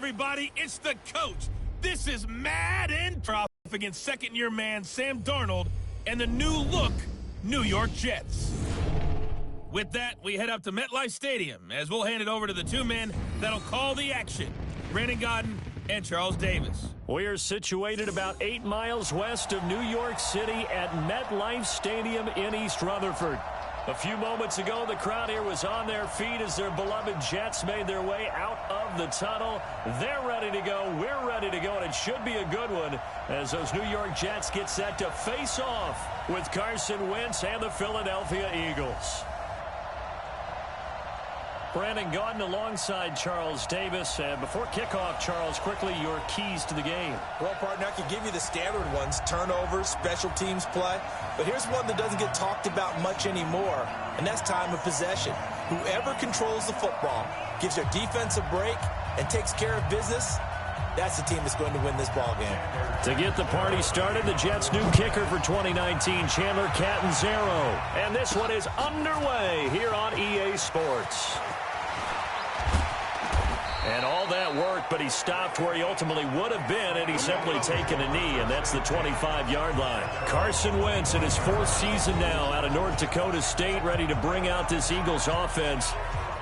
everybody. It's the coach. This is Madden NFL against second-year man Sam Darnold and the new-look New York Jets. With that, we head up to MetLife Stadium as we'll hand it over to the two men that'll call the action, Brandon Gaudin and Charles Davis. We are situated about 8 miles west of New York City at MetLife Stadium in East Rutherford. A few moments ago, the crowd here was on their feet as their beloved Jets made their way out of the tunnel. They're ready to go. We're ready to go, and it should be a good one as those New York Jets get set to face off with Carson Wentz and the Philadelphia Eagles. Brandon Gaudin alongside Charles Davis. And before kickoff, Charles, quickly your keys to the game. Well, partner, I could give you the standard ones, turnovers, special teams play. But here's one that doesn't get talked about much anymore, and that's time of possession. Whoever controls the football, gives their defense a break, and takes care of business, that's the team that's going to win this ball game. To get the party started, the Jets' new kicker for 2019, Chandler Catanzaro. And this one is underway here on EA Sports. And all that worked, but he stopped where he ultimately would have been, and he's simply taken a knee, and that's the 25-yard line. Carson Wentz in his fourth season now out of North Dakota State, ready to bring out this Eagles offense.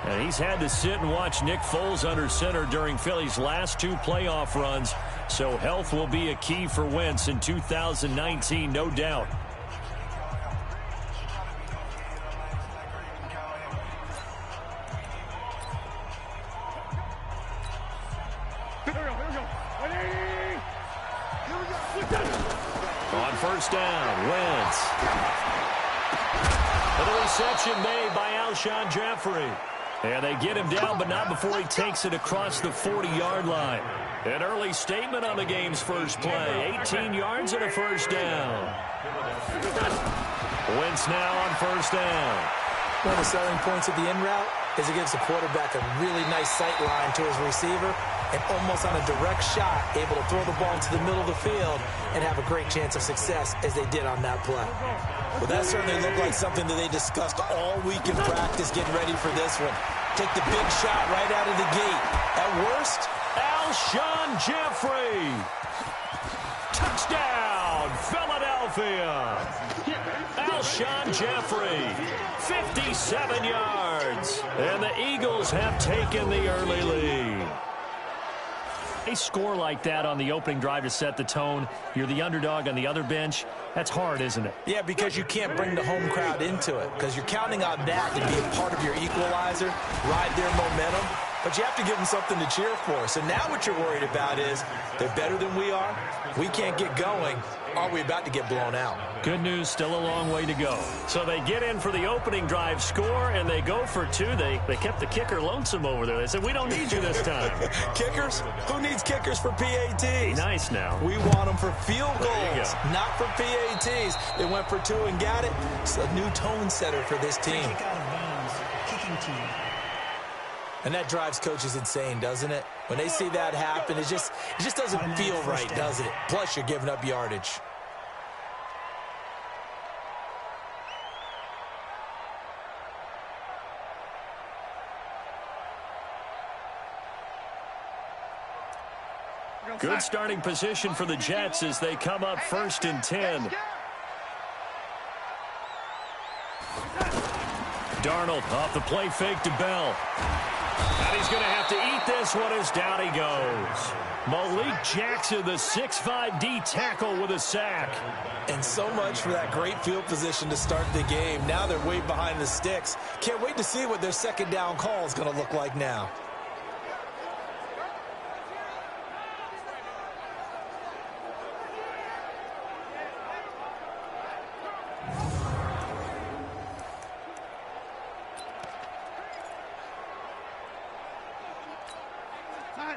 And he's had to sit and watch Nick Foles under center during Philly's last two playoff runs, so health will be a key for Wentz in 2019, no doubt. On first down, Wentz. And the reception made by Alshon Jeffrey. And they get him down, but not before he takes it across the 40-yard line. An early statement on the game's first play. 18 yards and a first down. Wentz now on first down. One of the selling points of the in route is it gives the quarterback a really nice sight line to his receiver, and almost on a direct shot, able to throw the ball into the middle of the field and have a great chance of success as they did on that play. Well, that certainly looked like something that they discussed all week in practice getting ready for this one. Take the big shot right out of the gate. At worst, Alshon Jeffrey. Touchdown, Philadelphia. Alshon Jeffrey, 57 yards. And the Eagles have taken the early lead. A score like that on the opening drive to set the tone. You're the underdog on the other bench. That's hard, isn't it? Yeah, because you can't bring the home crowd into it, because you're counting on that to be a part of your equalizer, ride their momentum. But you have to give them something to cheer for. So now what you're worried about is they're better than we are. We can't get going. Are we about to get blown out? Good news, still a long way to go. So they get in for the opening drive score, and they go for two. They kept the kicker lonesome over there. They said, we don't need you this time. Kickers? Who needs kickers for PATs? Be nice now. We want them for field goals, not for PATs. They went for two and got it. It's a new tone setter for this team. Kick out of bounds. Kicking team. And that drives coaches insane, doesn't it? When they see that happen, it just doesn't feel right, does it? Plus, you're giving up yardage. Good starting position for the Jets as they come up 1st and 10. Darnold off the play fake to Bell. And he's going to have to eat this one as down he goes. Malik Jackson, the 6'5" D tackle with a sack. And so much for that great field position to start the game. Now they're way behind the sticks. Can't wait to see what their second down call is going to look like now.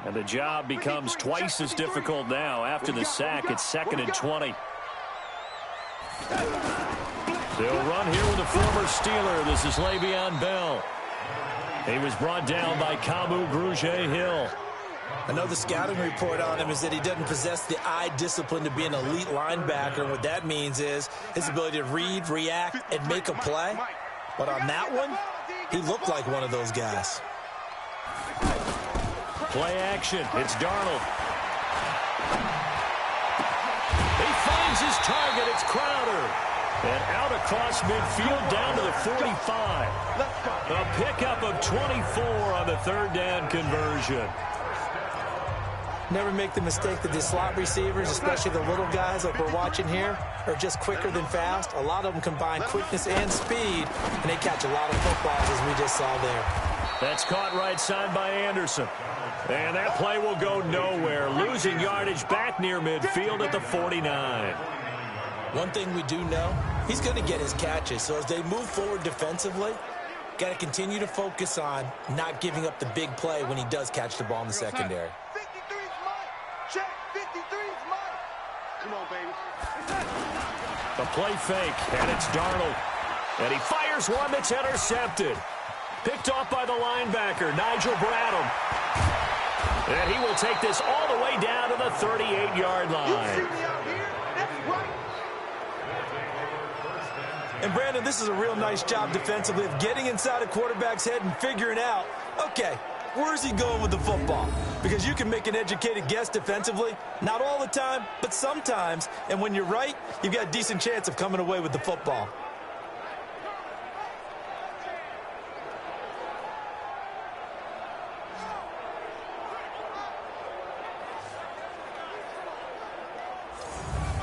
And the job becomes twice as difficult now. After the sack, it's 2nd and 20. They'll run here with a former Steeler. This is Le'Veon Bell. He was brought down by Kamu Grugier-Hill. I know the scouting report on him is that he doesn't possess the eye discipline to be an elite linebacker. And what that means is his ability to read, react, and make a play. But on that one, he looked like one of those guys. Play action. It's Darnold. He finds his target. It's Crowder. And out across midfield down to the 45. A pickup of 24 on the third down conversion. Never make the mistake that the slot receivers, especially the little guys like we're watching here, are just quicker than fast. A lot of them combine quickness and speed, and they catch a lot of footballs, as we just saw there. That's caught right side by Anderson. And that play will go nowhere. Losing yardage back near midfield at the 49. One thing we do know, he's going to get his catches. So as they move forward defensively, got to continue to focus on not giving up the big play when he does catch the ball in the secondary. 53's mine. Check. 53's mine. Come on, baby. The play fake, and it's Darnold. And he fires one that's intercepted. Picked off by the linebacker, Nigel Bradham. And he will take this all the way down to the 38-yard line. And, Brandon, this is a real nice job defensively of getting inside a quarterback's head and figuring out, okay, where's he going with the football? Because you can make an educated guess defensively, not all the time, but sometimes. And when you're right, you've got a decent chance of coming away with the football.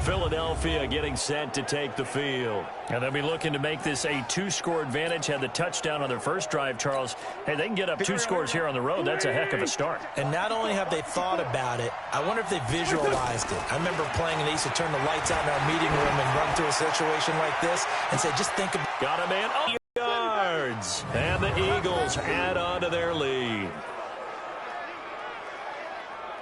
Philadelphia getting set to take the field. And they'll be looking to make this a two-score advantage. Had the touchdown on their first drive, Charles. Hey, they can get up 2 scores here on the road. That's a heck of a start. And not only have they thought about it, I wonder if they visualized it. I remember playing and they used to turn the lights out in our meeting room and run through a situation like this and say, just think about it. Got a man. Oh, yards. And the Eagles add on to their lead.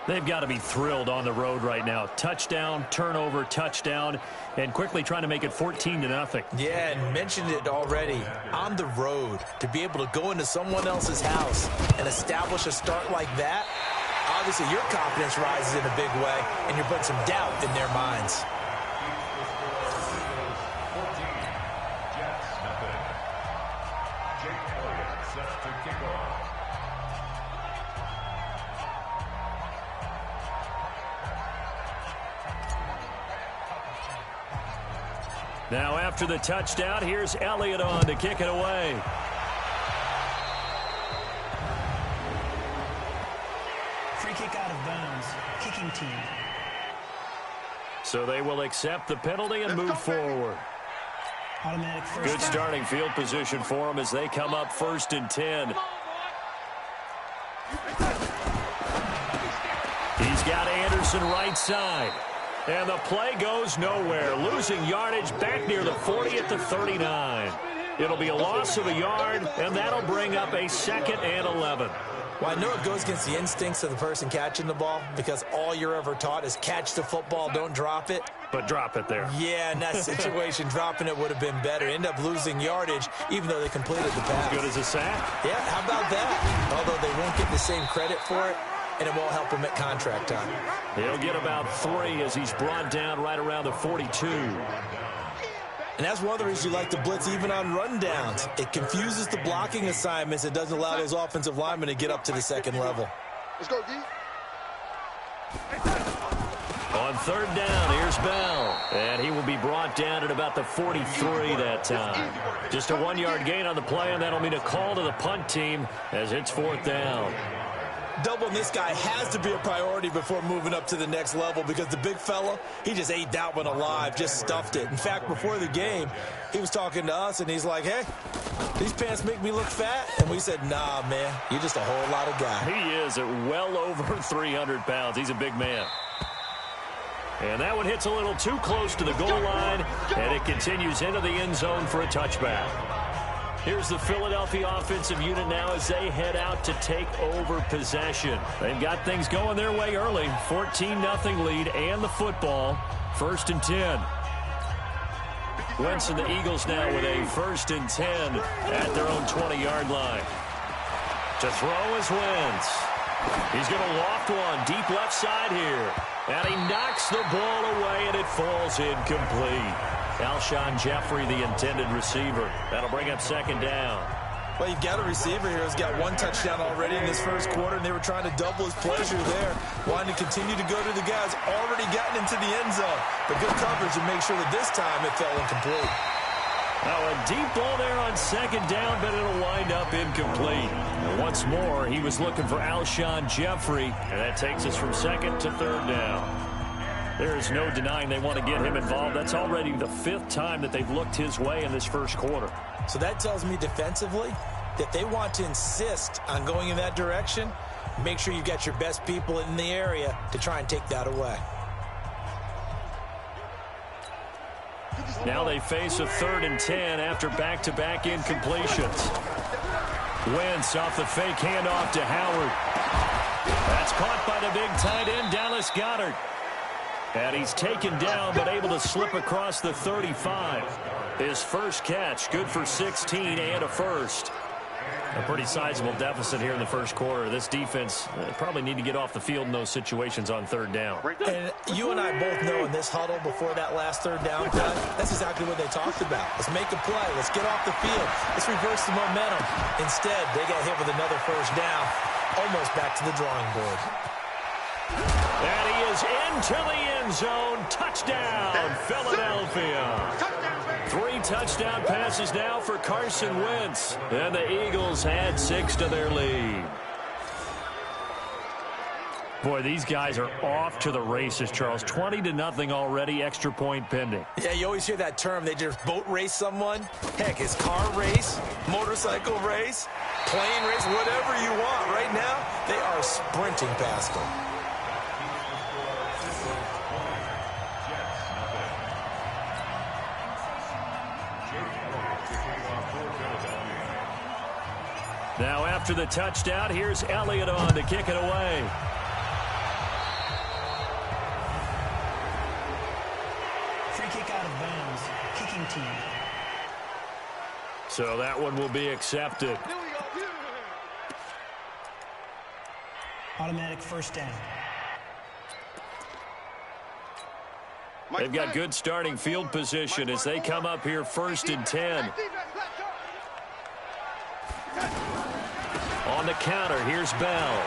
They've got to be thrilled on the road right now. Touchdown, turnover, touchdown, and quickly trying to make it 14-0. Yeah, and mentioned it already. On the road, to be able to go into someone else's house and establish a start like that, obviously your confidence rises in a big way, and you're putting some doubt in their minds. Now after the touchdown, here's Elliott on to kick it away. Free kick out of bounds. Kicking team. So they will accept the penalty and move forward. Automatic first Good down. starting field position for them as they come up 1st and 10. He's got Anderson right side. And the play goes nowhere. Losing yardage back near the 40 at the 39. It'll be a loss of a yard, and that'll bring up a 2nd and 11. Well, I know it goes against the instincts of the person catching the ball because all you're ever taught is catch the football, don't drop it. But drop it there. Yeah, in that situation, dropping it would have been better. End up losing yardage, even though they completed the pass. As good as a sack. Yeah, how about that? Although they won't get the same credit for it, and it won't help him at contract time. He'll get about 3 as he's brought down right around the 42. And that's one of the reasons you like to blitz even on rundowns. It confuses the blocking assignments. It doesn't allow those offensive linemen to get up to the second level. Let's go, D. On 3rd down, here's Bell. And he will be brought down at about the 43 that time. Just a 1-yard gain on the play, and that'll mean a call to the punt team as it's 4th down. Doubling this guy has to be a priority before moving up to the next level because the big fella, he just ate that one alive, just stuffed it. In fact, before the game, he was talking to us, and he's like, hey, these pants make me look fat? And we said, nah, man, you're just a whole lot of guy. He is at well over 300 pounds. He's a big man. And that one hits a little too close to the goal line, and it continues into the end zone for a touchback. Here's the Philadelphia offensive unit now as they head out to take over possession. They've got things going their way early. 14-0 lead and the football. 1st and 10. Wentz and the Eagles now with a 1st and 10 at their own 20-yard line. To throw is Wentz. He's going to loft one deep left side here. And he knocks the ball away, and it falls incomplete. Alshon Jeffrey, the intended receiver. That'll bring up 2nd down. Well, you've got a receiver here who's got one touchdown already in this first quarter, and they were trying to double his pleasure there, wanting to continue to go to the guys already gotten into the end zone. But good coverage to make sure that this time it fell incomplete. Now a deep ball there on second down, but it'll wind up incomplete. And once more, he was looking for Alshon Jeffrey, and that takes us from second to third down. There is no denying they want to get him involved. That's already the 5th time that they've looked his way in this first quarter. So that tells me defensively that they want to insist on going in that direction. Make sure you've got your best people in the area to try and take that away. Now they face a 3rd and 10 after back-to-back incompletions. Wentz off the fake handoff to Howard. That's caught by the big tight end, Dallas Goedert. And he's taken down, but able to slip across the 35. His first catch, good for 16 and a first. A pretty sizable deficit here in the first quarter. This defense probably need to get off the field in those situations on 3rd down. And you and I both know in this huddle before that last 3rd down play, that's exactly what they talked about. Let's make a play. Let's get off the field. Let's reverse the momentum. Instead, they got hit with another first down, almost back to the drawing board. And he is into the end zone. Touchdown, Philadelphia. 3 touchdown passes now for Carson Wentz. And the Eagles add 6 to their lead. Boy, these guys are off to the races, Charles. 20-0 already, extra point pending. Yeah, you always hear that term. They just boat race someone. Heck, it's car race, motorcycle race, plane race, whatever you want. Right now, they are sprinting past them. Now after the touchdown, here's Elliott on to kick it away. Free kick out of bounds. Kicking team. So that one will be accepted. Automatic first down. They've got good starting field position as they come up here 1st and 10. On the counter, here's Bell.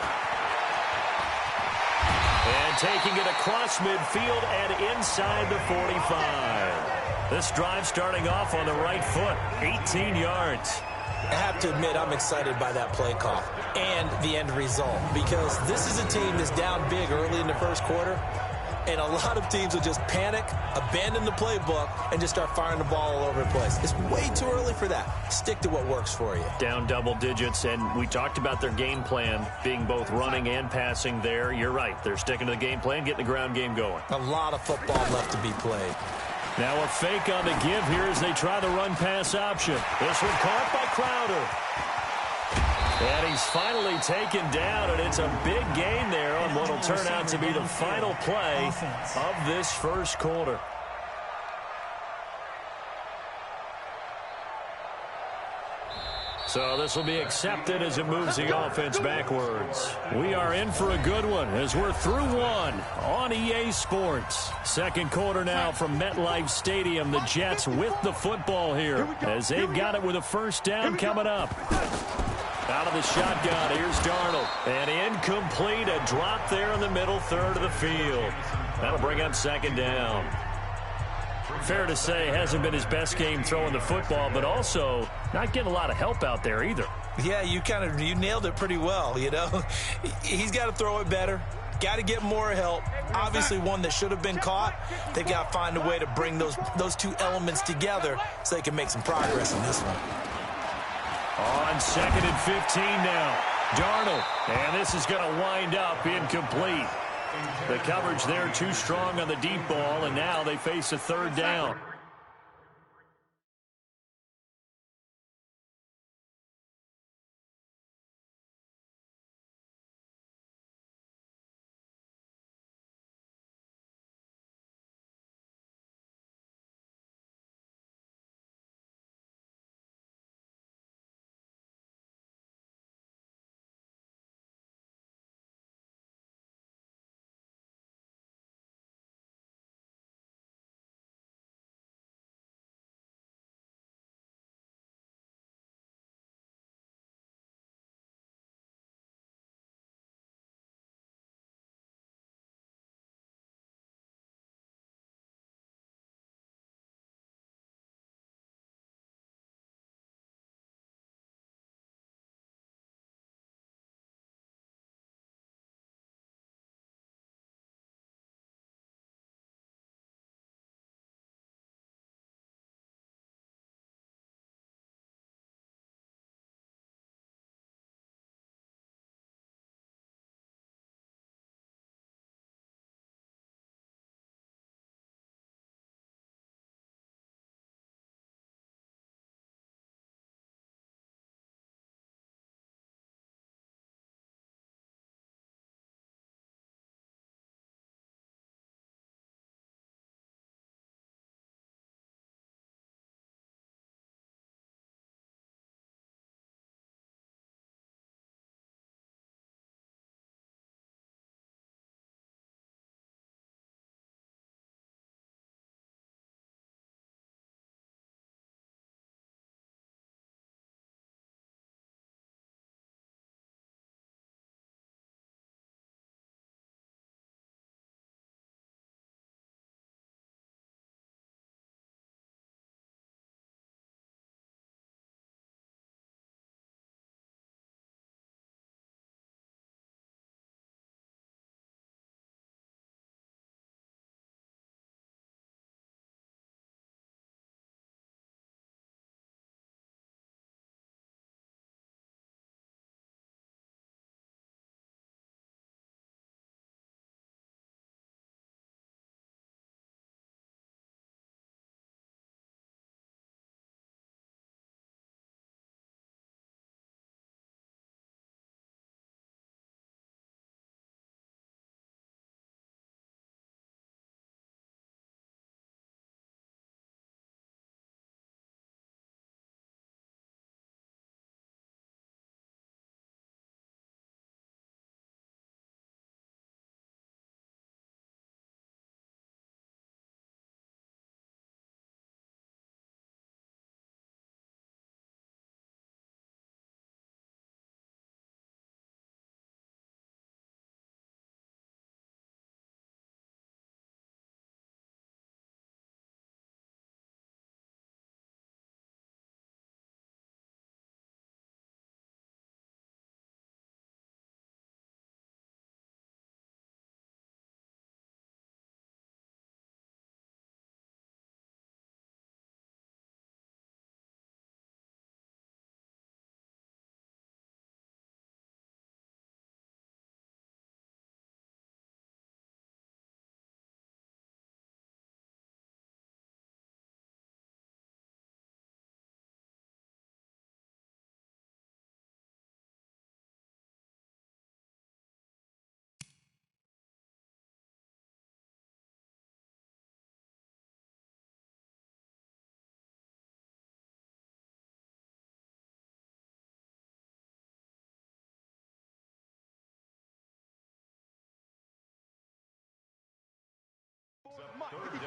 And taking it across midfield and inside the 45. This drive starting off on the right foot, 18 yards. I have to admit, I'm excited by that play call and the end result, because this is a team that's down big early in the first quarter, and a lot of teams will just panic, abandon the playbook, and just start firing the ball all over the place. It's way too early for that. Stick to what works for you. Down double digits, and we talked about their game plan being both running and passing there. You're right. They're sticking to the game plan, getting the ground game going. A lot of football left to be played. Now a fake on the give here as they try the run-pass option. This one caught by Crowder. And he's finally taken down, and it's a big gain there on what will turn out to be the final play of this first quarter. So this will be accepted as it moves the offense backwards. We are in for a good one as we're through one on EA Sports. Second quarter now from MetLife Stadium. The Jets with the football here as they've got it with a first down coming up. Out of the shotgun, here's Darnold. And incomplete, a drop there in the middle third of the field. That'll bring up second down. Fair to say, hasn't been his best game throwing the football, but also not getting a lot of help out there either. Yeah, you nailed it pretty well, you know. He's got to throw it better. Got to get more help. Obviously one that should have been caught. They've got to find a way to bring those two elements together so they can make some progress in this one. On 2nd and 15 now. Darnold. And this is going to wind up incomplete. The coverage there too strong on the deep ball, and now they face a third down.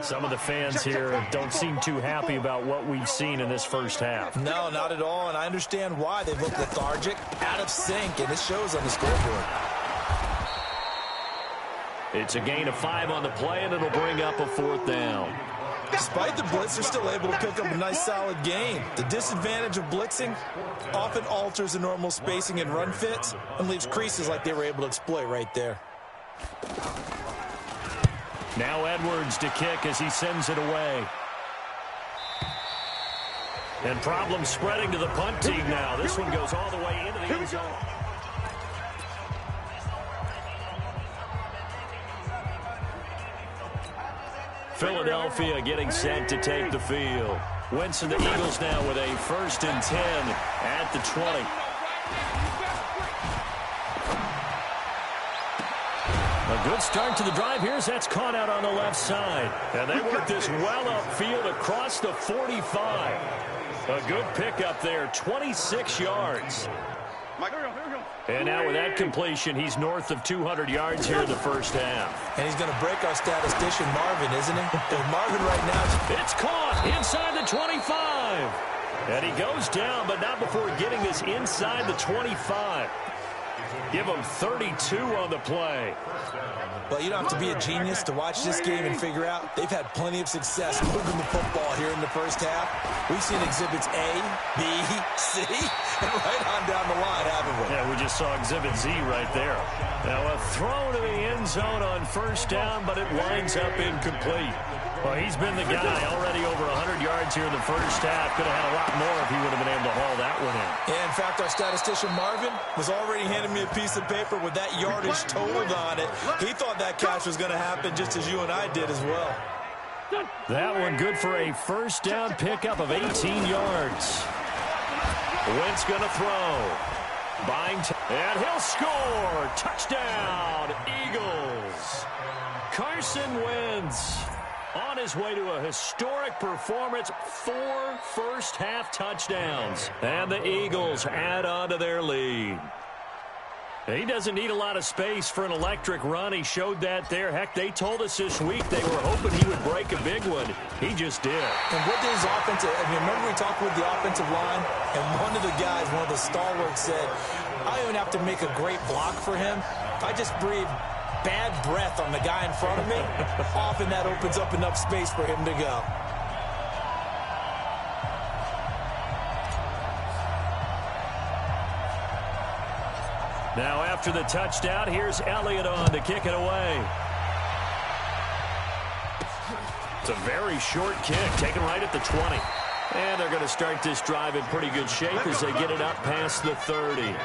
Some of the fans here don't seem too happy about what we've seen in this first half. No, not at all, and I understand why. They look lethargic, out of sync, and it shows on the scoreboard. It's a gain of 5 on the play, and it'll bring up a 4th down. Despite the blitz, they're still able to pick up a nice, solid gain. The disadvantage of blitzing often alters the normal spacing and run fits and leaves creases like they were able to exploit right there. Now Edwards to kick as he sends it away. And problems spreading to the punt team now. This one goes all the way into the end zone. Philadelphia getting set to take the field. Wentz and the Eagles now with a 1st and 10 at the 20. A good start to the drive here as that's caught out on the left side. And they work this well upfield across the 45. A good pickup there, 26 yards. And now with that completion, he's north of 200 yards here in the first half. And he's going to break our statistician Marvin, isn't he? Because Marvin right now... It's caught inside the 25. And he goes down, but not before getting this inside the 25. Give him 32 on the play. Well, you don't have to be a genius to watch this game and figure out they've had plenty of success moving the football here in the first half. We've seen exhibits A, B, C, and right on down the line, haven't we? Yeah, we just saw exhibit Z right there. Now a throw to the end zone on 1st down, but it winds up incomplete. Well, he's been the guy already over 100 yards here in the first half. Could have had a lot more if he would have been able to haul that one in. Yeah, in fact, our statistician Marvin was already handing me a piece of paper with that yardage totaled on it. He thought that catch was going to happen just as you and I did as well. That one good for a 1st down pickup of 18 yards. Wentz going to throw. And he'll score. Touchdown, Eagles. Carson Wentz on his way to a historic performance, 4 first-half touchdowns. And the Eagles add on to their lead. He doesn't need a lot of space for an electric run. He showed that there. Heck, they told us this week they were hoping he would break a big one. He just did. And what did his offensive... I mean, remember we talked with the offensive line? And one of the guys, one of the stalwarts said, I don't even have to make a great block for him. If I just breathe bad breath on the guy in front of me, often that opens up enough space for him to go. Now after the touchdown, here's Elliott on to kick it away. It's a very short kick, taken right at the 20. And they're going to start this drive in pretty good shape as they get it up past the 30.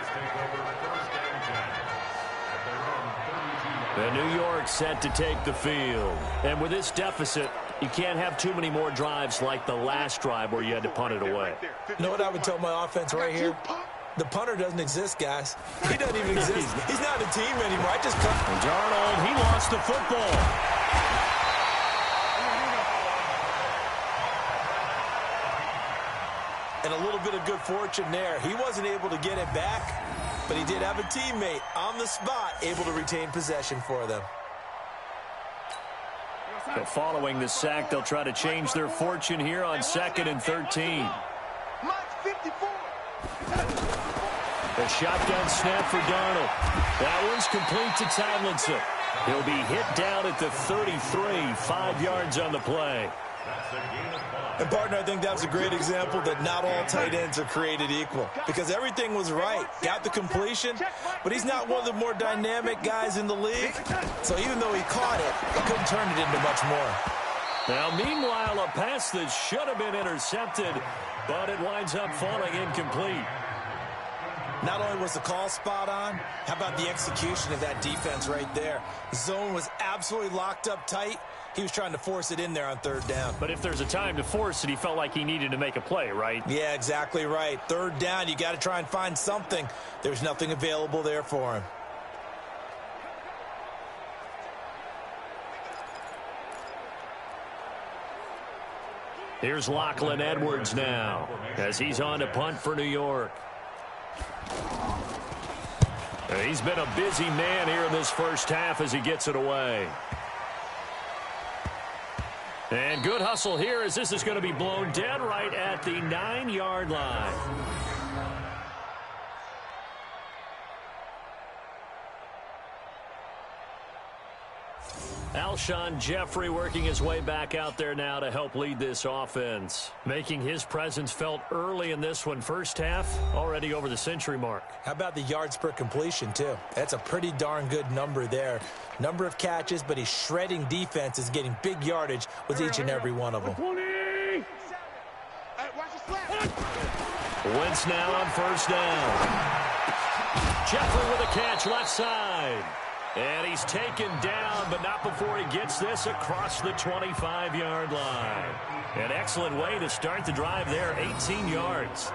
And New York set to take the field. And with this deficit, you can't have too many more drives like the last drive where you had to punt it away. You know what I would tell my offense right here? The punter doesn't exist, guys. He doesn't even exist. He's not a team anymore. I just cut. Darnold, he lost the football. And a little bit of good fortune there. He wasn't able to get it back, but he did have a teammate on the spot able to retain possession for them. But following the sack, they'll try to change their fortune here on 2nd and 13. The shotgun snap for Darnold. That one's complete to Tomlinson. He'll be hit down at the 33, 5 yards on the play. And, partner, I think that's a great example that not all tight ends are created equal because everything was right. Got the completion, but he's not one of the more dynamic guys in the league. So even though he caught it, he couldn't turn it into much more. Now, meanwhile, a pass that should have been intercepted, but it winds up falling incomplete. Not only was the call spot on, how about the execution of that defense right there? The zone was absolutely locked up tight. He was trying to force it in there on 3rd down. But if there's a time to force it, he felt like he needed to make a play, right? Yeah, exactly right. 3rd down, you got to try and find something. There's nothing available there for him. Here's Lachlan Edwards now as he's on to punt for New York. He's been a busy man here in this first half as he gets it away. And good hustle here as this is going to be blown dead right at the 9-yard line. Alshon Jeffrey working his way back out there now to help lead this offense. Making his presence felt early in this one. First half, already over the century mark. How about the yards per completion, too? That's a pretty darn good number there. Number of catches, but he's shredding defenses, getting big yardage with each and every one of them. Wentz now on first down. Jeffrey with a catch left side. And he's taken down, but not before he gets this across the 25-yard line. An excellent way to start the drive there, 18 yards.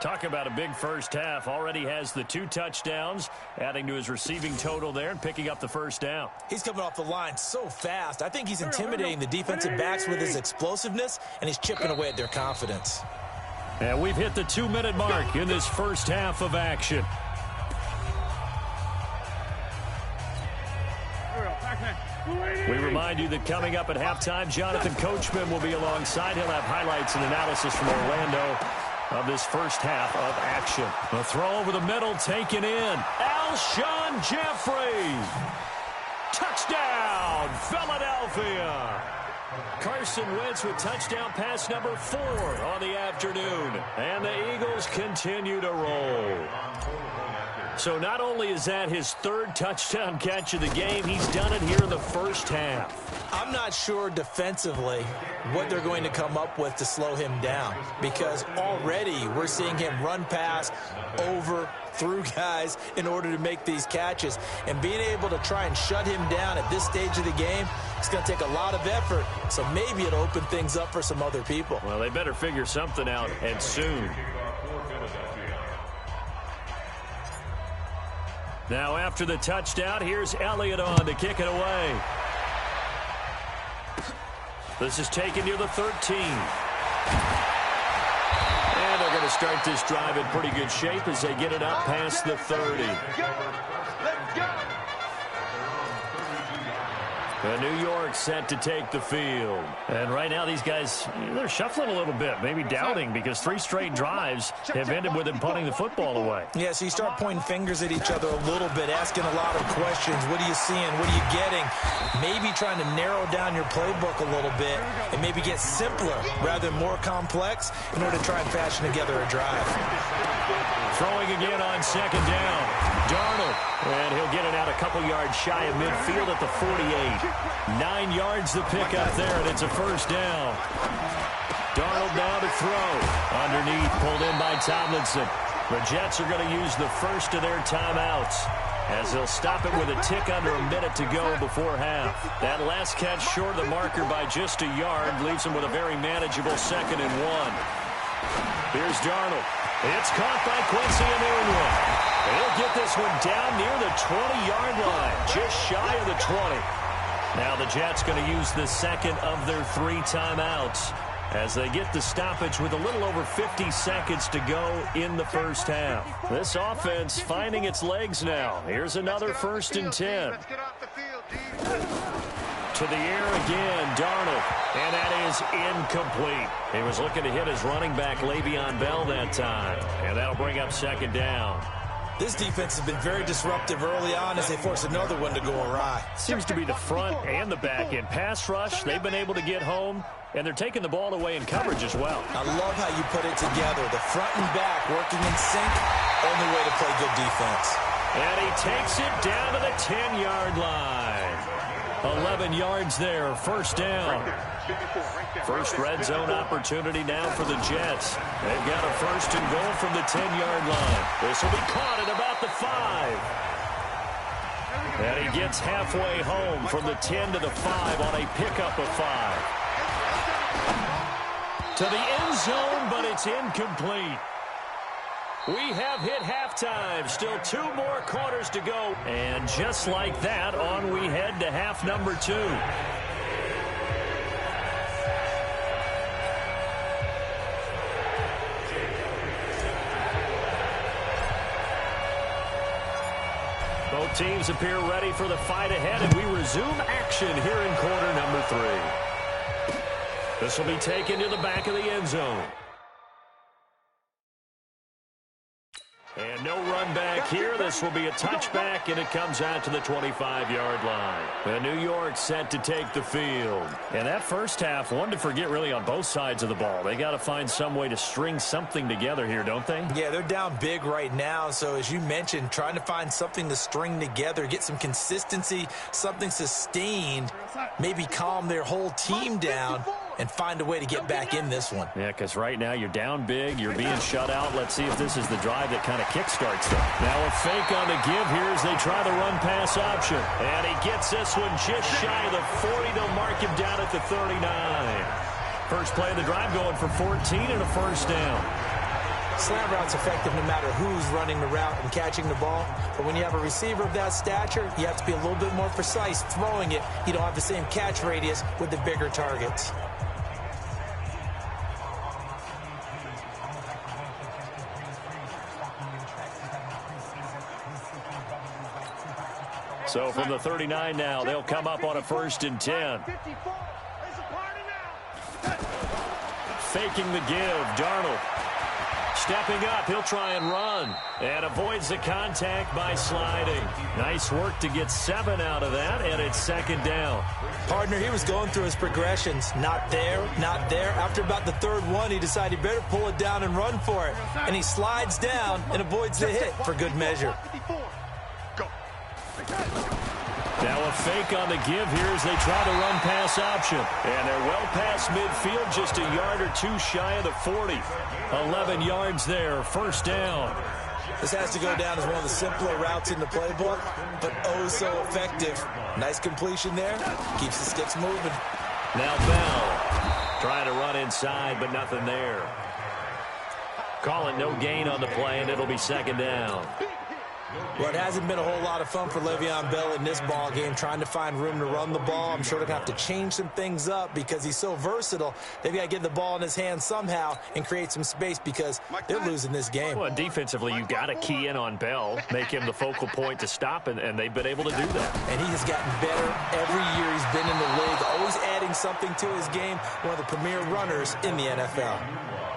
Talk about a big first half. Already has the 2 touchdowns, adding to his receiving total there and picking up the first down. He's coming off the line so fast. I think he's intimidating the defensive backs with his explosiveness, and he's chipping away at their confidence. And we've hit the 2-minute mark in this first half of action. We remind you that coming up at halftime, Jonathan Coachman will be alongside. He'll have highlights and analysis from Orlando of this first half of action. A throw over the middle taken in. Alshon Jeffrey. Touchdown, Philadelphia. Carson Wentz with touchdown pass number 4 on the afternoon. And the Eagles continue to roll. So not only is that his 3rd touchdown catch of the game, he's done it here in the first half. I'm not sure defensively what they're going to come up with to slow him down, because already we're seeing him run past, over, through guys in order to make these catches. And being able to try and shut him down at this stage of the game, it's going to take a lot of effort. So maybe it'll open things up for some other people. Well, they better figure something out, and soon. Now after the touchdown, here's Elliott on to kick it away. This is taken near the 13. And they're going to start this drive in pretty good shape as they get it up past the 30. And New York set to take the field. And right now these guys, they're shuffling a little bit, maybe doubting, because 3 straight drives have ended with them punting the football away. Yeah, so you start pointing fingers at each other a little bit, asking a lot of questions. What are you seeing? What are you getting? Maybe trying to narrow down your playbook a little bit and maybe get simpler rather than more complex in order to try and fashion together a drive. Throwing again on second down. Darnold, and he'll get it out a couple yards shy of midfield at the 48. 9 yards the pickup there, and it's a first down. Darnold now to throw. Underneath, pulled in by Tomlinson. The Jets are going to use the first of their timeouts as they'll stop it with a tick under a minute to go before half. That last catch short of the marker by just a yard leaves them with a very manageable 2nd and 1. Here's Darnold. It's caught by Quincy Enunwa. He'll get this one down near the 20-yard line, just shy of the 20. Now the Jets going to use the second of their 3 timeouts as they get the stoppage with a little over 50 seconds to go in the first half. This offense finding its legs now. Here's another 1st and 10. To the air again, Darnold, and that is incomplete. He was looking to hit his running back, Le'Veon Bell, that time, and that'll bring up 2nd down. This defense has been very disruptive early on as they force another one to go awry. Seems to be the front and the back end. Pass rush, they've been able to get home, and they're taking the ball away in coverage as well. I love how you put it together. The front and back working in sync, only way to play good defense. And he takes it down to the 10-yard line. 11 yards there, first down. First red zone opportunity now for the Jets. They've got a 1st and goal from the 10-yard line. This will be caught at about the 5. And he gets halfway home from the 10 to the 5 on a pickup of 5. To the end zone, but it's incomplete. We have hit halftime. Still 2 more quarters to go. And just like that, on we head to half number 2. Both teams appear ready for the fight ahead, and we resume action here in quarter number 3. This will be taken to the back of the end zone. And no run back here. This will be a touchback, and it comes out to the 25-yard line. And New York set to take the field. And that first half, one to forget really on both sides of the ball. They got to find some way to string something together here, don't they? Yeah, they're down big right now. So as you mentioned, trying to find something to string together, get some consistency, something sustained, maybe calm their whole team down and find a way to get back in this one. Yeah, because right now you're down big, you're being shut out. Let's see if this is the drive that kind of kickstarts them. Now a fake on the give here as they try the run-pass option. And he gets this one just shy of the 40. They'll mark him down at the 39. First play of the drive going for 14 and a first down. Slant route's effective no matter who's running the route and catching the ball. But when you have a receiver of that stature, you have to be a little bit more precise throwing it. You don't have the same catch radius with the bigger targets. So from the 39 now, they'll come up on a 1st and 10. Faking the give, Darnold. Stepping up, he'll try and run. And avoids the contact by sliding. Nice work to get 7 out of that, and it's 2nd down. Partner, he was going through his progressions. Not there, not there. After about the 3rd one, he decided he better pull it down and run for it. And he slides down and avoids the hit for good measure. Now a fake on the give here as they try the run-pass option. And they're well past midfield, just a yard or two shy of the 40. 11 yards there, 1st down. This has to go down as one of the simpler routes in the playbook, but oh so effective. Nice completion there. Keeps the sticks moving. Now Bell trying to run inside, but nothing there. Calling no gain on the play, and it'll be 2nd down. Well, it hasn't been a whole lot of fun for Le'Veon Bell in this ball game, trying to find room to run the ball. I'm sure they're going to have to change some things up because he's so versatile. They've got to get the ball in his hands somehow and create some space because they're losing this game. Well, defensively, you've got to key in on Bell, make him the focal point to stop, and they've been able to do that. And he has gotten better every year he's been in the league, always adding something to his game, one of the premier runners in the NFL.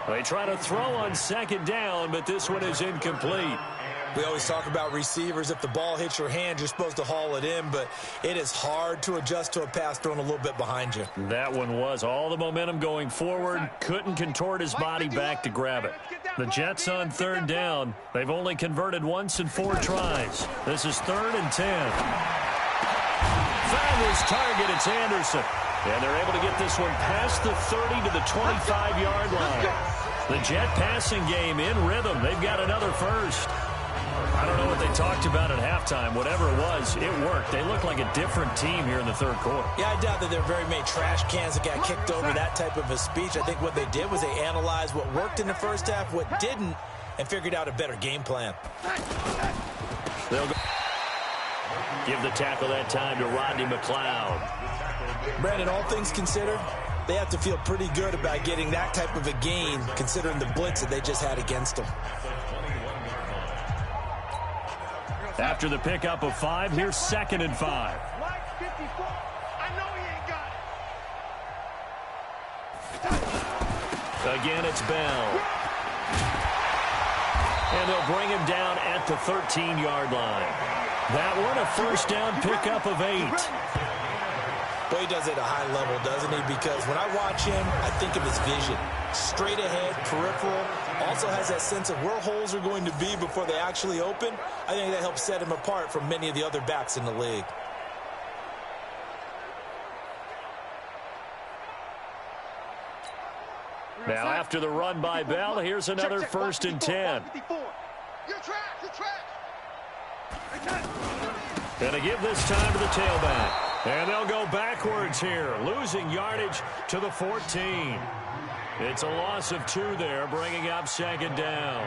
They try to throw on 2nd down, but this one is incomplete. We always talk about receivers. If the ball hits your hand, you're supposed to haul it in, but it is hard to adjust to a pass thrown a little bit behind you. That one was all the momentum going forward. Couldn't contort his body back to grab it. The Jets on 3rd down. They've only converted once in 4 tries. This is 3rd and 10. Found his target. It's Anderson. And they're able to get this one past the 30 to the 25-yard line. The Jet passing game in rhythm. They've got another first. I don't know what they talked about at halftime. Whatever it was, it worked. They look like a different team here in the 3rd quarter. Yeah, I doubt that there are very many trash cans that got kicked over that type of a speech. I think what they did was they analyzed what worked in the first half, what didn't, and figured out a better game plan. They'll go. Give the tackle that time to Rodney McLeod. Brandon, all things considered, they have to feel pretty good about getting that type of a gain, considering the blitz that they just had against them. After the pickup of 5, here's 2nd and 5. Again, it's Bell. And they'll bring him down at the 13-yard line. That one, a 1st down pickup of 8. Well, he does it at a high level, doesn't he? Because when I watch him, I think of his vision. Straight ahead, peripheral. Also has that sense of where holes are going to be before they actually open. I think that helps set him apart from many of the other backs in the league. Now after the run by Bell, here's another 1st and 10. Gonna give this time to the tailback. And they'll go backwards here, losing yardage to the 14. It's a loss of 2 there, bringing up 2nd down.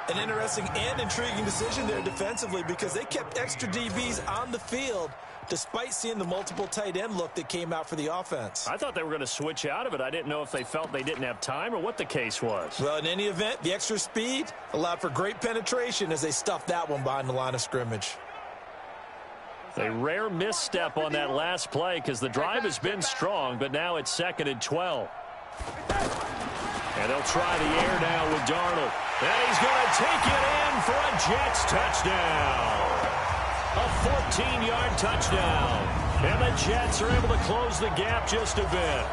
An interesting and intriguing decision there defensively because they kept extra DBs on the field despite seeing the multiple tight end look that came out for the offense. I thought they were going to switch out of it. I didn't know if they felt they didn't have time or what the case was. Well, in any event, the extra speed allowed for great penetration as they stuffed that one behind the line of scrimmage. A rare misstep on that last play because the drive has been strong, but now it's 2nd and 12. And they'll try the air now with Darnold. And he's going to take it in for a Jets touchdown. A 14-yard touchdown. And the Jets are able to close the gap just a bit.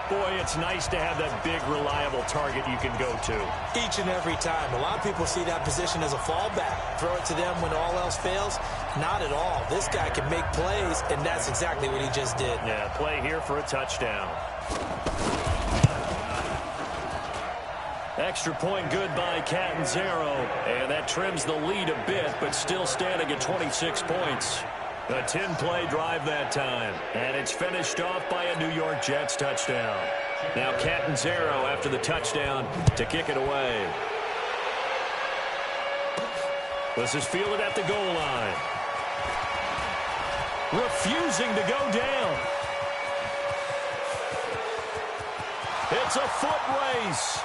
Boy, it's nice to have that big, reliable target you can go to. Each and every time. A lot of people see that position as a fallback. Throw it to them when all else fails. Not at all. This guy can make plays, and that's exactly what he just did. Yeah, play here for a touchdown. Extra point good by Catanzaro. And that trims the lead a bit, but still standing at 26 points. A 10-play drive that time. And it's finished off by a New York Jets touchdown. Now Catanzaro after the touchdown to kick it away. This is fielded at the goal line. Refusing to go down. It's a foot race.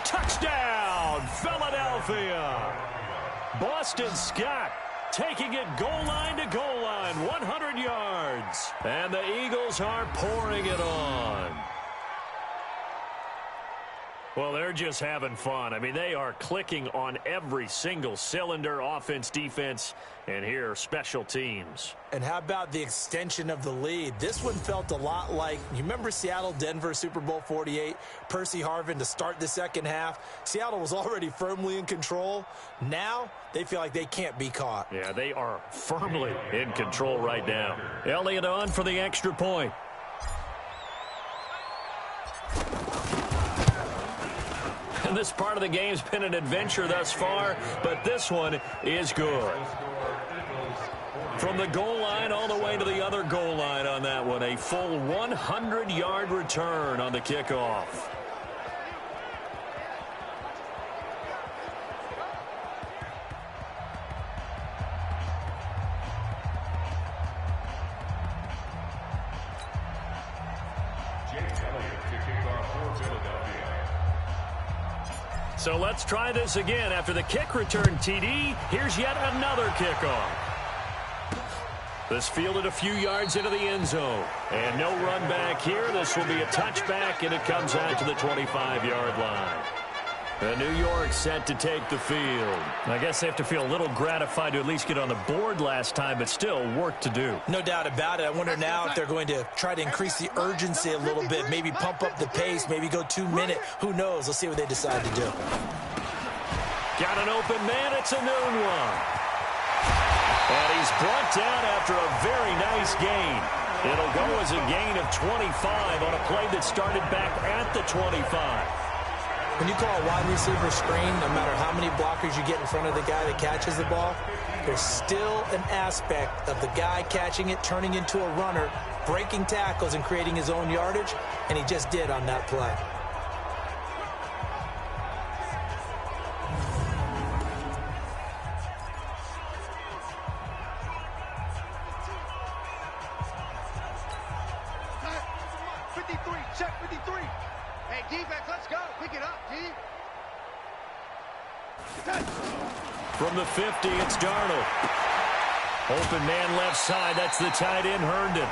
Touchdown, Philadelphia. Boston Scott taking it goal line to goal line, 100 yards. And the Eagles are pouring it on. Well, they're just having fun. I mean, they are clicking on every single cylinder, offense, defense, and here, special teams. And how about the extension of the lead? This one felt a lot like, you remember Seattle-Denver Super Bowl 48? Percy Harvin to start the second half. Seattle was already firmly in control. Now, they feel like they can't be caught. Yeah, they are firmly in control right now. Elliott on for the extra point. And this part of the game's been an adventure thus far, but this one is good. From the goal line all the way to the other goal line on that one. A full 100-yard return on the kickoff. So let's try this again. After the kick return TD, here's yet another kickoff. This fielded a few yards into the end zone. And no run back here. This will be a touchback, and it comes out to the 25-yard line. And New York set to take the field. I guess they have to feel a little gratified to at least get on the board last time, but still work to do. No doubt about it. I wonder now if they're going to try to increase the urgency a little bit, maybe pump up the pace, maybe go 2-minute. Who knows? Let's see what they decide to do. Got an open man. It's a noon one. And he's brought down after a very nice gain. It'll go as a gain of 25 on a play that started back at the 25. When you call a wide receiver screen, no matter how many blockers you get in front of the guy that catches the ball, there's still an aspect of the guy catching it, turning into a runner, breaking tackles and creating his own yardage, and he just did on that play. Check 53. Hey, defense, let's go. Pick it up, D. From the 50, it's Darnold. Open man left side. That's the tight end, Herndon.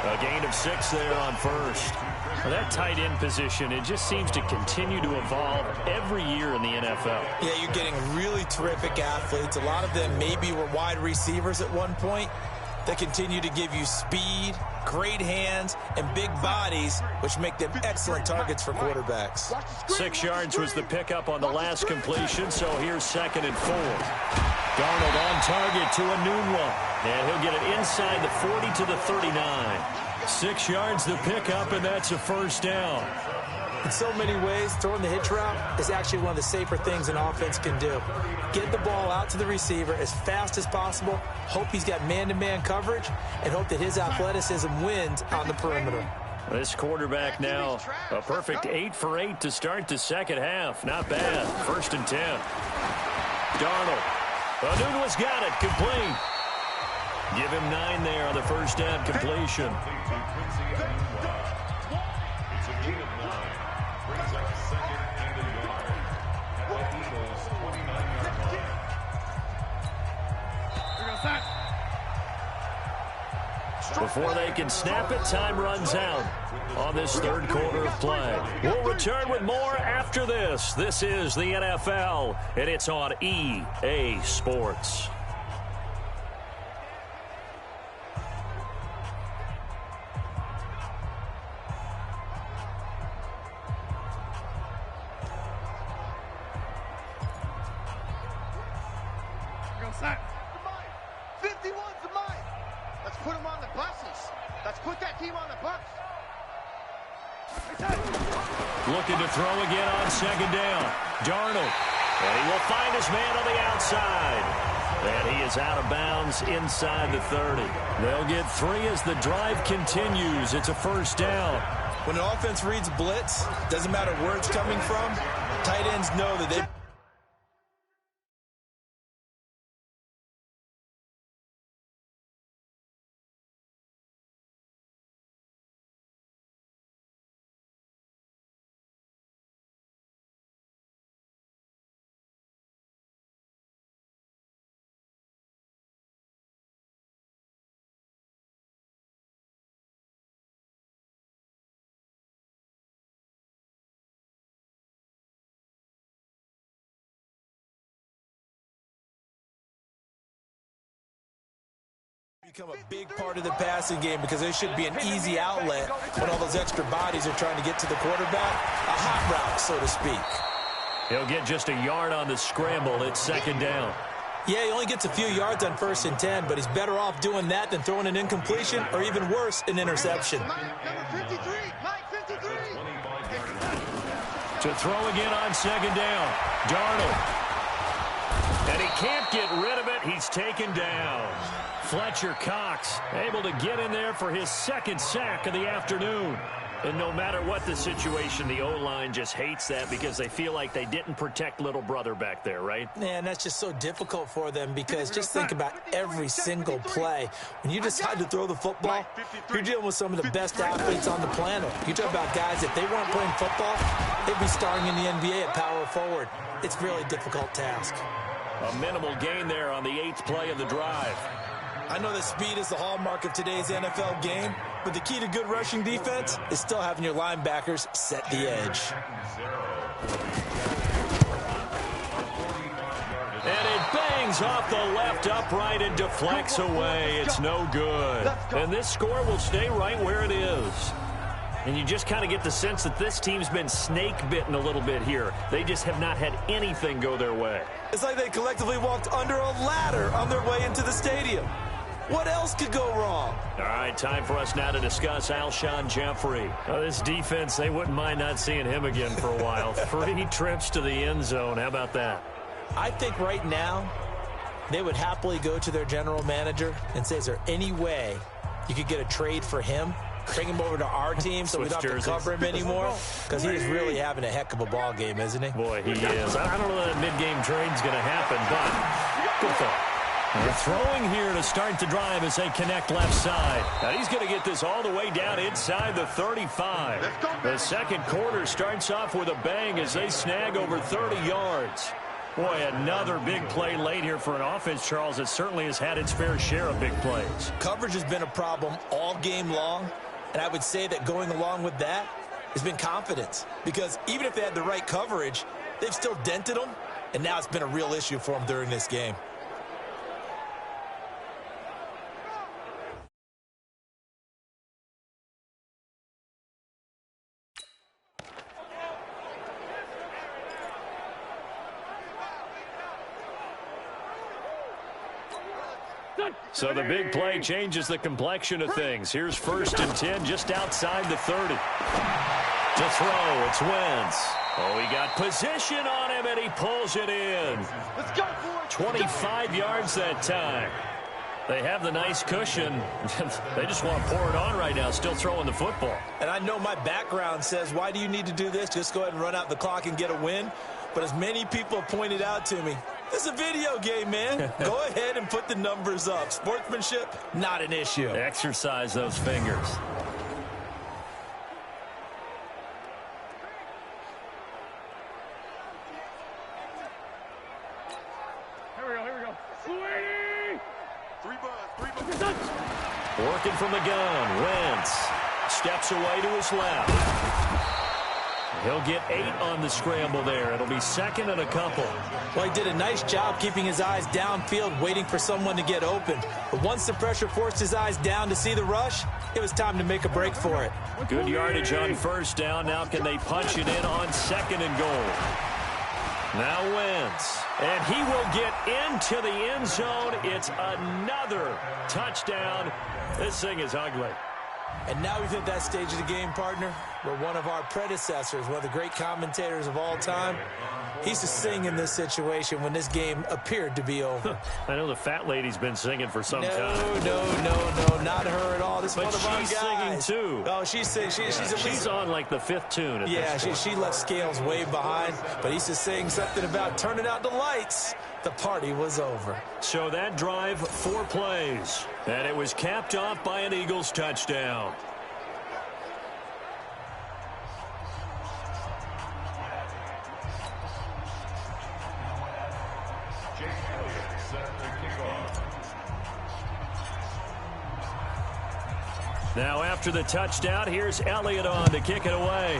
A gain of 6 there on first. Well, that tight end position, it just seems to continue to evolve every year in the NFL. Yeah, you're getting really terrific athletes. A lot of them maybe were wide receivers at one point. They continue to give you speed, great hands, and big bodies, which make them excellent targets for quarterbacks. 6 yards was the pickup on the last completion, so here's 2nd and 4. Darnold on target to a noon one, and he'll get it inside the 40 to the 39. 6 yards the pickup, and that's a first down. In so many ways, throwing the hitch route is actually one of the safer things an offense can do. Get the ball out to the receiver as fast as possible, hope he's got man-to-man coverage, and hope that his athleticism wins on the perimeter. This quarterback now, a perfect 8 for 8 to start the second half. Not bad. 1st and 10. Darnold. Anunua's got it. Complete. Give him 9 there on the first down completion. Before they can snap it, time runs out on this third quarter of play. We'll return with more after this. This is the NFL, and it's on EA Sports. Set. 51's the mine. Let's put them on the buses. Let's put that team on the bus. Looking to throw again on second down. Darnold. And he will find his man on the outside. And he is out of bounds inside the 30. They'll get 3 as the drive continues. It's a first down. When an offense reads blitz, doesn't matter where it's coming from, tight ends know that they become a big part of the passing game because it should be an easy outlet when all those extra bodies are trying to get to the quarterback. A hot route, so to speak. He'll get just a yard on the scramble. It's second down. Yeah, he only gets a few yards on 1st and 10, but he's better off doing that than throwing an incompletion or even worse, an interception. To throw again on second down. Darnold. And he can't get rid of it. He's taken down. Fletcher Cox able to get in there for his second sack of the afternoon. And no matter what the situation, the O-line just hates that because they feel like they didn't protect little brother back there, right? Man, that's just so difficult for them because just think about every single play. When you decide to throw the football, you're dealing with some of the best athletes on the planet. You talk about guys, if they weren't playing football, they'd be starring in the NBA at power forward. It's a really difficult task. A minimal gain there on the 8th play of the drive. I know that speed is the hallmark of today's NFL game, but the key to good rushing defense is still having your linebackers set the edge. And it bangs off the left upright and deflects away. It's no good. And this score will stay right where it is. And you just kind of get the sense that this team's been snake-bitten a little bit here. They just have not had anything go their way. It's like they collectively walked under a ladder on their way into the stadium. What else could go wrong? All right, time for us now to discuss Alshon Jeffrey. This defense, they wouldn't mind not seeing him again for a while. 3 trips to the end zone. How about that? I think right now they would happily go to their general manager and say, is there any way you could get a trade for him? Bring him over to our team so we don't have to cover him anymore? Because he is really having a heck of a ball game, isn't he? Boy, he is. I don't know that a mid-game trade's going to happen, but good thought. They're throwing here to start the drive as they connect left side. Now he's going to get this all the way down inside the 35. The second quarter starts off with a bang as they snag over 30 yards. Boy, another big play late here for an offense, Charles, that certainly has had its fair share of big plays. Coverage has been a problem all game long, and I would say that going along with that has been confidence. Because even if they had the right coverage, they've still dented them, and now it's been a real issue for them during this game. So the big play changes the complexion of things. Here's 1st and 10 just outside the 30. To throw, it's Wentz. Oh, he got position on him, and he pulls it in. Let's go for it. 25 yards that time. They have the nice cushion. They just want to pour it on right now, still throwing the football. And I know my background says, why do you need to do this? Just go ahead and run out the clock and get a win. But as many people have pointed out to me, this is a video game, man. Go ahead and put the numbers up. Sportsmanship, not an issue. Exercise those fingers. Here we go. Sweetie! 3 bucks. Working from the gun. Wentz steps away to his left. He'll get 8 on the scramble there. It'll be second and a couple. Well, he did a nice job keeping his eyes downfield, waiting for someone to get open. But once the pressure forced his eyes down to see the rush, it was time to make a break for it. Good yardage on first down. Now can they punch it in on second and goal? Now Wentz. And he will get into the end zone. It's another touchdown. This thing is ugly. And now we've hit that stage of the game, partner, where one of our predecessors, one of the great commentators of all time, he used to sing in this situation when this game appeared to be over. I know the fat lady's been singing for some time. No, not her at all. This is one of our guys. She's singing too. Oh, she's singing. She's on like the 5th tune. Yeah, she left Scales way behind, but he used to sing something about turning out the lights. The party was over. So that drive, 4 plays. And it was capped off by an Eagles touchdown. Now after the touchdown, here's Elliott on to kick it away.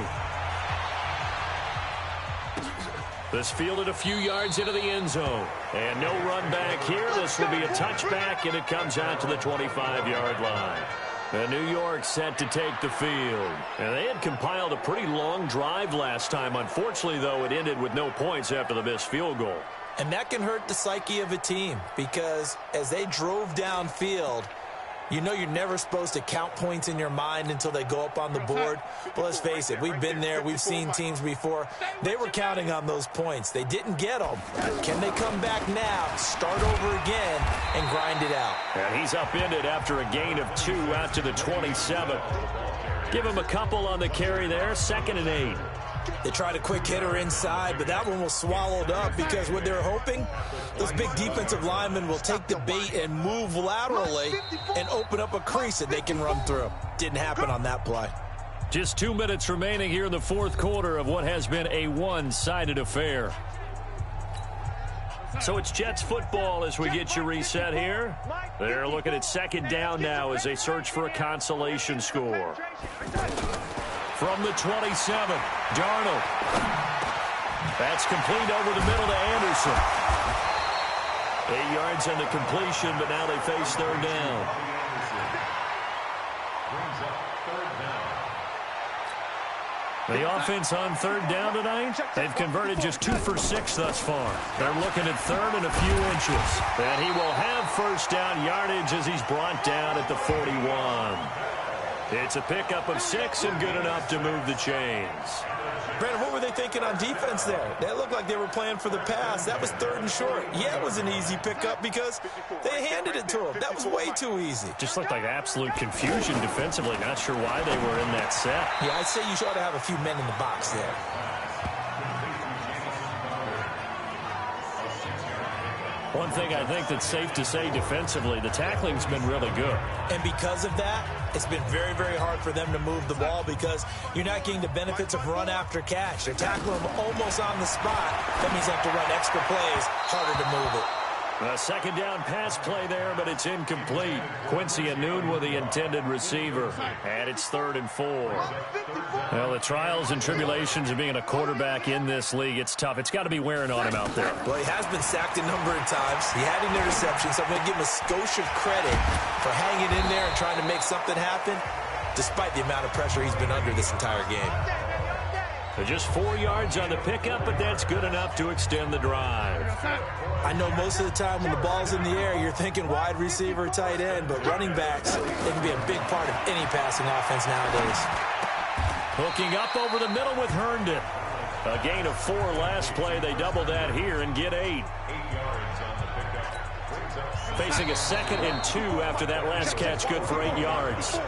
This fielded a few yards into the end zone. And no run back here. This will be a touchback, and it comes out to the 25-yard line. And New York set to take the field. And they had compiled a pretty long drive last time. Unfortunately, though, it ended with no points after the missed field goal. And that can hurt the psyche of a team because as they drove downfield, you know you're never supposed to count points in your mind until they go up on the board. But let's face it, we've been there. We've seen teams before. They were counting on those points. They didn't get them. Can they come back now, start over again, and grind it out? And he's upended after a gain of 2 out to the 27. Give him a couple on the carry there. 2nd and 8. They tried a quick hitter inside, but that one was swallowed up because what they're hoping, those big defensive linemen will take the bait and move laterally and open up a crease that they can run through. Didn't happen on that play. Just 2 minutes remaining here in the 4th quarter of what has been a one-sided affair. So it's Jets football as we get you reset here. They're looking at 2nd down now as they search for a consolation score. From the 27, Darnold. That's complete over the middle to Anderson. 8 yards on the completion, but now they face 3rd down. The offense on 3rd down tonight, they've converted just 2 for 6 thus far. They're looking at 3rd and a few inches. And he will have 1st down yardage as he's brought down at the 41. It's a pickup of 6 and good enough to move the chains. Brandon, what were they thinking on defense there? They looked like they were playing for the pass. That was 3rd and short. Yeah, it was an easy pickup because they handed it to him. That was way too easy. Just looked like absolute confusion defensively. Not sure why they were in that set. Yeah, I'd say you should have a few men in the box there. One thing I think that's safe to say defensively, the tackling's been really good. And because of that, it's been very, very hard for them to move the ball because you're not getting the benefits of run after catch. They're tackling them almost on the spot. That means they have to run extra plays, harder to move it. A 2nd down pass play there, but it's incomplete. Quincy Anoon with the intended receiver. And it's 3rd and 4. Well, the trials and tribulations of being a quarterback in this league, it's tough. It's got to be wearing on him out there. Well, he has been sacked a number of times. He had an interception, so I'm going to give him a skosh of credit for hanging in there and trying to make something happen, despite the amount of pressure he's been under this entire game. So just 4 yards on the pickup, but that's good enough to extend the drive. I know most of the time when the ball's in the air, you're thinking wide receiver, tight end, but running backs, they can be a big part of any passing offense nowadays. Hooking up over the middle with Herndon. A gain of 4 last play. They double that here and get 8. Facing a 2nd and 2 after that last catch, good for 8 yards.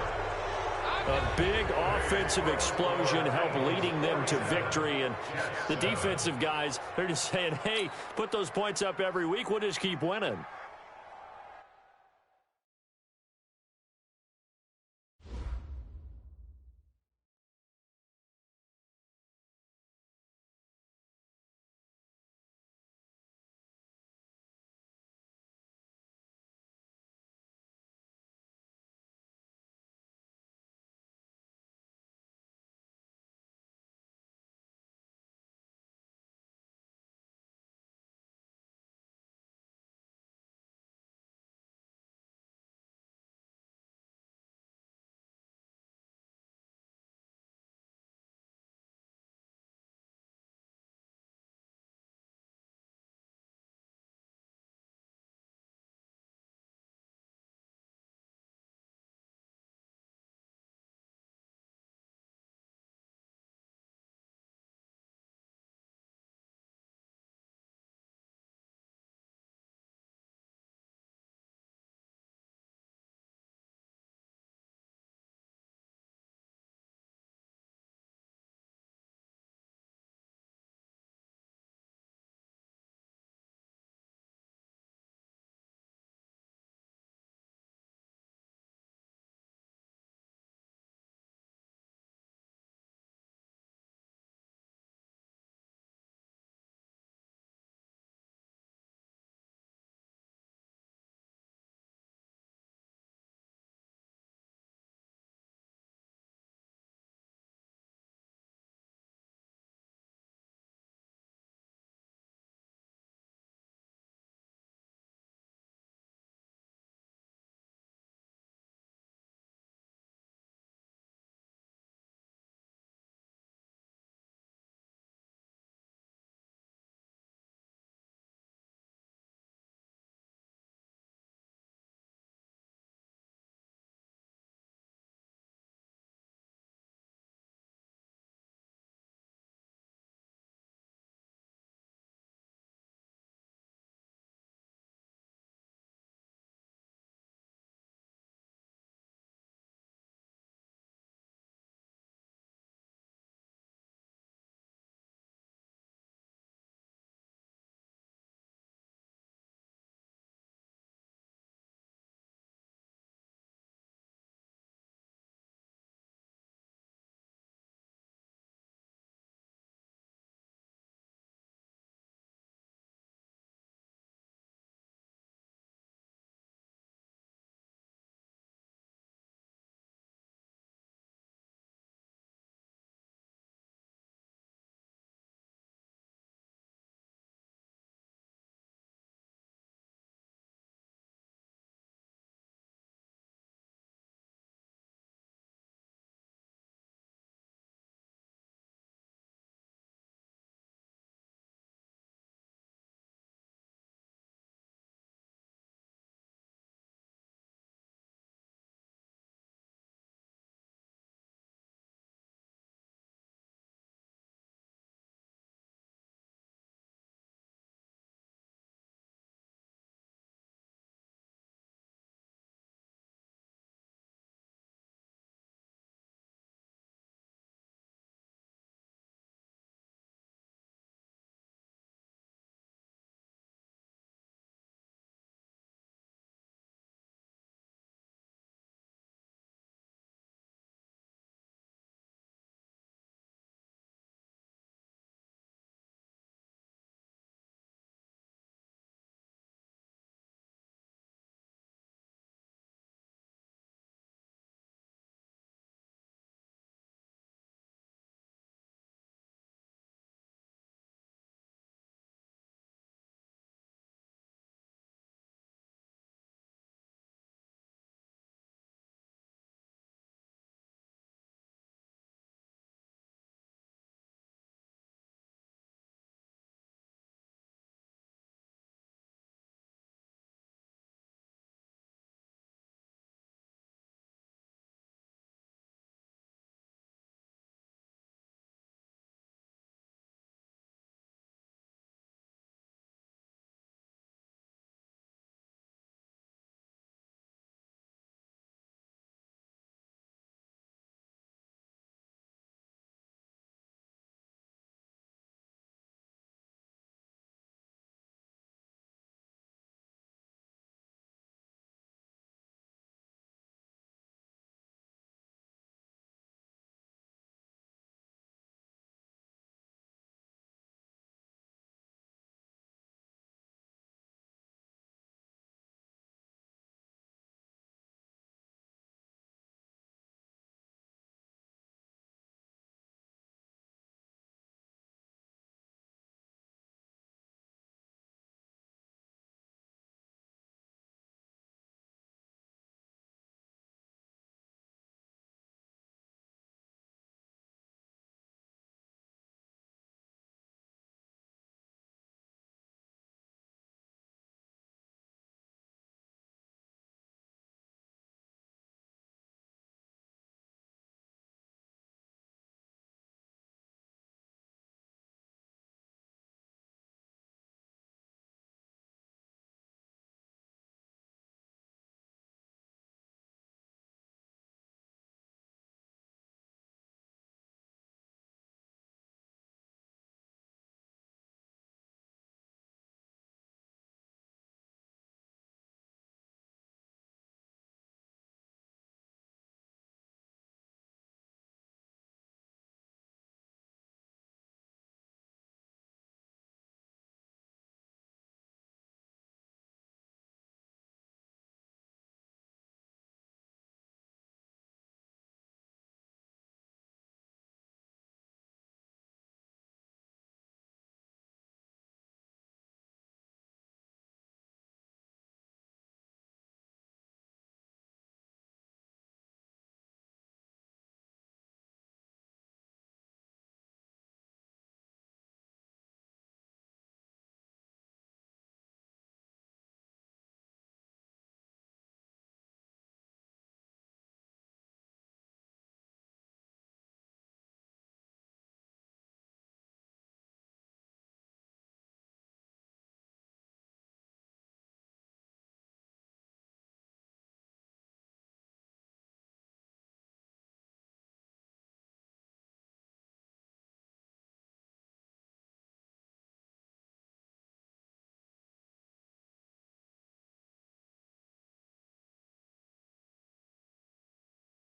A big offensive explosion helped leading them to victory. And the defensive guys, they're just saying, hey, put those points up every week. We'll just keep winning.